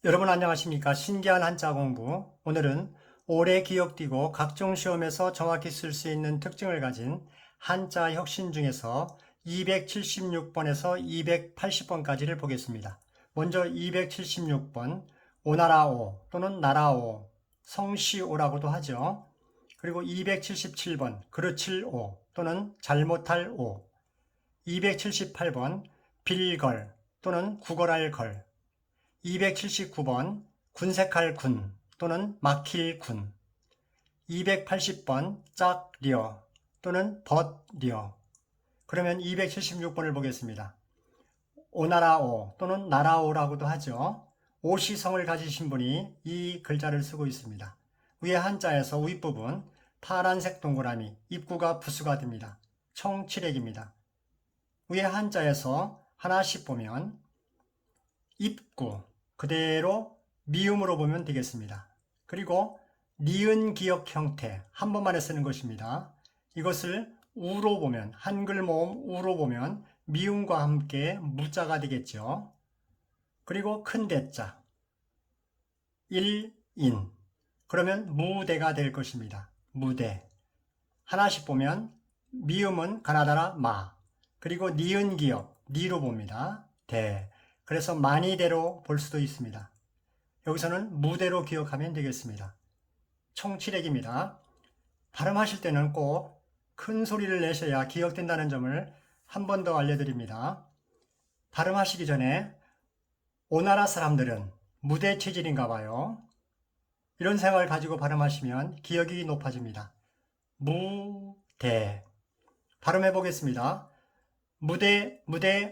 여러분 안녕하십니까? 신기한 한자 공부. 오늘은 오래 기억되고 각종 시험에서 정확히 쓸 수 있는 특징을 가진 한자 혁신 중에서 276번에서 280번까지를 보겠습니다. 먼저 276번 오나라오 또는 나라오, 성시오라고도 하죠. 그리고 277번 그르칠오 또는 잘못할 오, 278번 빌걸 또는 구걸할 걸, 279번 군색할 군 또는 막힐 군, 280번 짝려 또는 벗려. 그러면 276번을 보겠습니다. 오나라오 또는 나라오라고도 하죠. 오시성을 가지신 분이 이 글자를 쓰고 있습니다. 위에 한자에서 윗부분 파란색 동그라미 입구가 부수가 됩니다. 총 7액입니다. 위에 한자에서 하나씩 보면 입구 그대로 미음으로 보면 되겠습니다. 그리고 니은 기역 형태 한 번만에 쓰는 것입니다. 이것을 우로 보면 한글 모음 우로 보면 미음과 함께 무자가 되겠죠. 그리고 큰 대자 일인 그러면 무대가 될 것입니다. 무대 하나씩 보면 미음은 가나다라 마 그리고 니은 기역 니로 봅니다. 대 그래서 많이대로 볼 수도 있습니다. 여기서는 무대로 기억하면 되겠습니다. 총 7액입니다. 발음하실 때는 꼭 큰 소리를 내셔야 기억된다는 점을 한 번 더 알려드립니다. 발음하시기 전에 오나라 사람들은 무대 체질인가 봐요. 이런 생각을 가지고 발음하시면 기억이 높아집니다. 무대 발음해 보겠습니다. 무대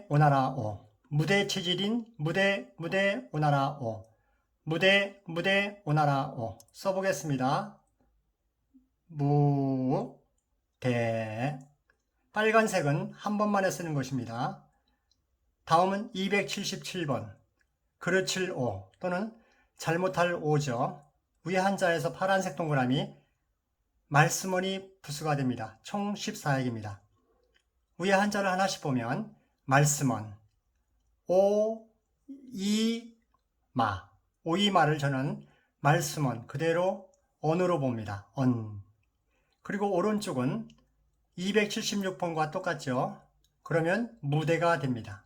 오나라 오 무대 체질인 무대 오나라 오 무대 오나라 오 써보겠습니다. 무대 빨간색은 한 번만에 쓰는 것입니다. 다음은 277번 그르칠 오 또는 잘못할 오죠. 위에 한자에서 파란색 동그라미 말스머니 부수가 됩니다. 총 14액입니다. 위에 한자를 하나씩 보면 말스먼 오, 이, 마 오이마를 저는 말스먼 그대로 언으로 봅니다. 언. 그리고 오른쪽은 276번과 똑같죠. 그러면 무대가 됩니다.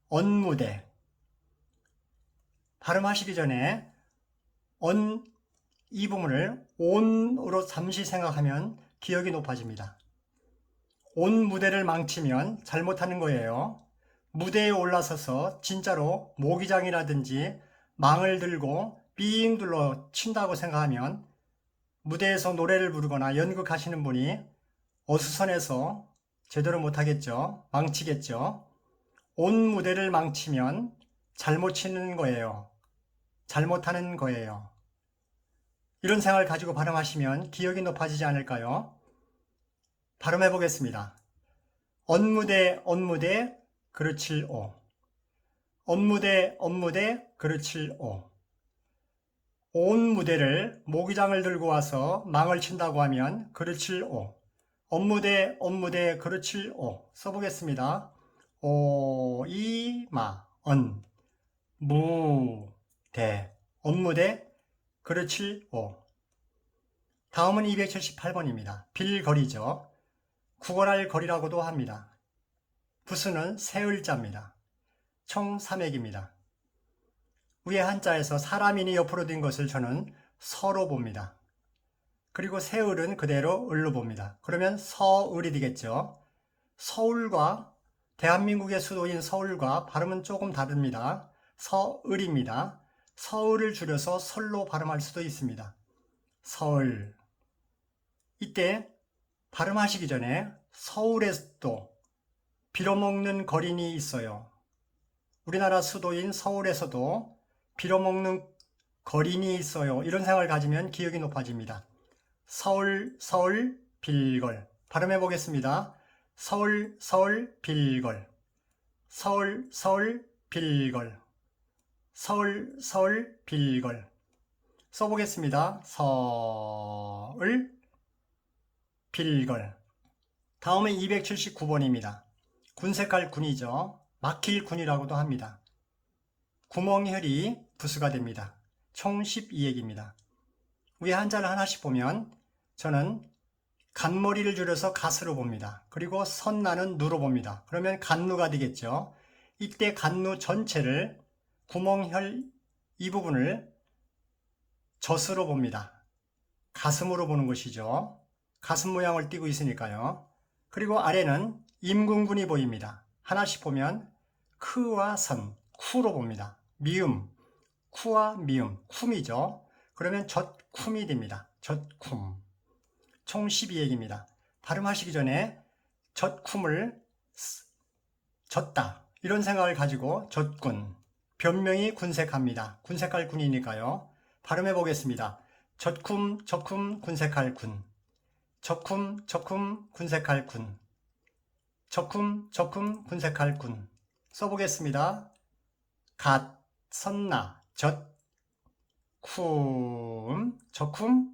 언무대 발음하시기 전에 언 이 부분을 온으로 잠시 생각하면 기억이 높아집니다. 온 무대를 망치면 잘못하는 거예요. 무대에 올라서서 진짜로 모기장이라든지 망을 들고 삥 둘러 친다고 생각하면 무대에서 노래를 부르거나 연극하시는 분이 어수선해서 제대로 못하겠죠. 망치겠죠. 온 무대를 망치면 잘못 치는 거예요. 잘못하는 거예요. 이런 생각을 가지고 발음하시면 기억이 높아지지 않을까요? 발음해 보겠습니다. 언무대 그르칠 오 언무대 그르칠 오 온 무대를 모기장을 들고 와서 망을 친다고 하면 그르칠 오 언무대 그르칠 오 써보겠습니다. 오, 이, 마, 언, 무, 대 언무대 그르칠 오 다음은 278번입니다. 빌거리죠. 구걸할 거리라고도 합니다. 부수는 세을자입니다. 총 3액입니다. 위에 한자에서 사람인이 옆으로 된 것을 저는 서로 봅니다. 그리고 세을은 그대로 을로 봅니다. 그러면 서을이 되겠죠. 서울과 대한민국의 수도인 서울과 발음은 조금 다릅니다. 서을입니다. 서울을 줄여서 설로 발음할 수도 있습니다. 서울. 이때 발음하시기 전에 서울에서도 빌어먹는 거린이 있어요. 우리나라 수도인 서울에서도 빌어먹는 거린이 있어요. 이런 생각을 가지면 기억이 높아집니다. 서울 빌걸 발음해 보겠습니다. 서울 빌걸 서울 빌걸 서울 빌걸 써보겠습니다. 서울 빌걸 다음은 279번입니다. 군색할 군이죠. 막힐 군이라고도 합니다. 구멍혈이 부수가 됩니다. 총 12액입니다. 위에 한자를 하나씩 보면 저는 간머리를 줄여서 갓으로 봅니다. 그리고 선나는 누로 봅니다. 그러면 간누가 되겠죠. 이때 간누 전체를 구멍혈 이 부분을 젖으로 봅니다. 가슴으로 보는 것이죠. 가슴 모양을 띠고 있으니까요. 그리고 아래는 임궁근이 보입니다. 하나씩 보면 크와 선, 쿠로 봅니다. 미음, 쿠와 미음, 쿰이죠. 그러면 젖쿰이 됩니다. 젖쿰. 총 12액입니다. 발음하시기 전에 젖쿰을 젖다 이런 생각을 가지고 젖군, 변명이 군색합니다. 군색할 군이니까요. 발음해 보겠습니다. 젖쿰, 젖쿰, 군색할 군. 젖쿰, 젖쿰, 군색할 군. 젖쿰, 젖쿰, 군색할 군. 써보겠습니다. 갓, 선나, 젖, 쿰, 젖쿰,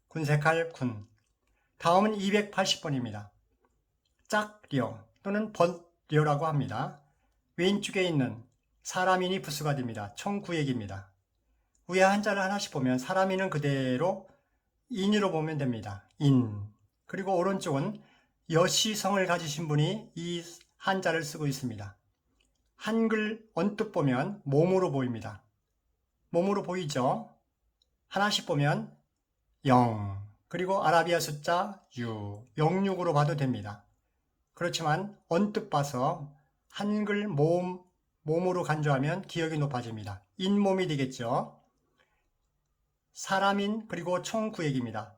군색할 군. 다음은 280번입니다. 짝려 또는 번려라고 합니다. 왼쪽에 있는 사람인이 부수가 됩니다. 총 9액입니다. 위에 한자를 하나씩 보면 사람인은 그대로 인으로 보면 됩니다. 인. 그리고 오른쪽은 여시성을 가지신 분이 이 한자를 쓰고 있습니다. 한글 언뜻 보면 몸으로 보입니다. 몸으로 보이죠? 하나씩 보면 0, 그리고 아라비아 숫자 6, 06으로 봐도 됩니다. 그렇지만 언뜻 봐서 한글 몸으로 간주하면 기억이 높아집니다. 인몸이 되겠죠? 사람인 그리고 총 9액입니다.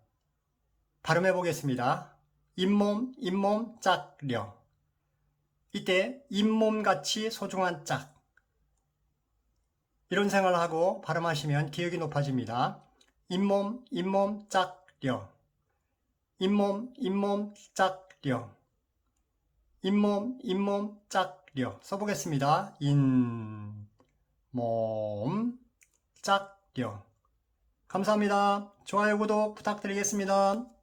발음해 보겠습니다. 잇몸, 잇몸, 짝려. 이때 잇몸같이 소중한 짝. 이런 생각을 하고 발음하시면 기억이 높아집니다. 잇몸, 잇몸, 짝려. 잇몸, 잇몸, 짝려. 잇몸, 잇몸, 짝려. 써보겠습니다. 인, 몸, 짝려. 감사합니다. 좋아요, 구독 부탁드리겠습니다.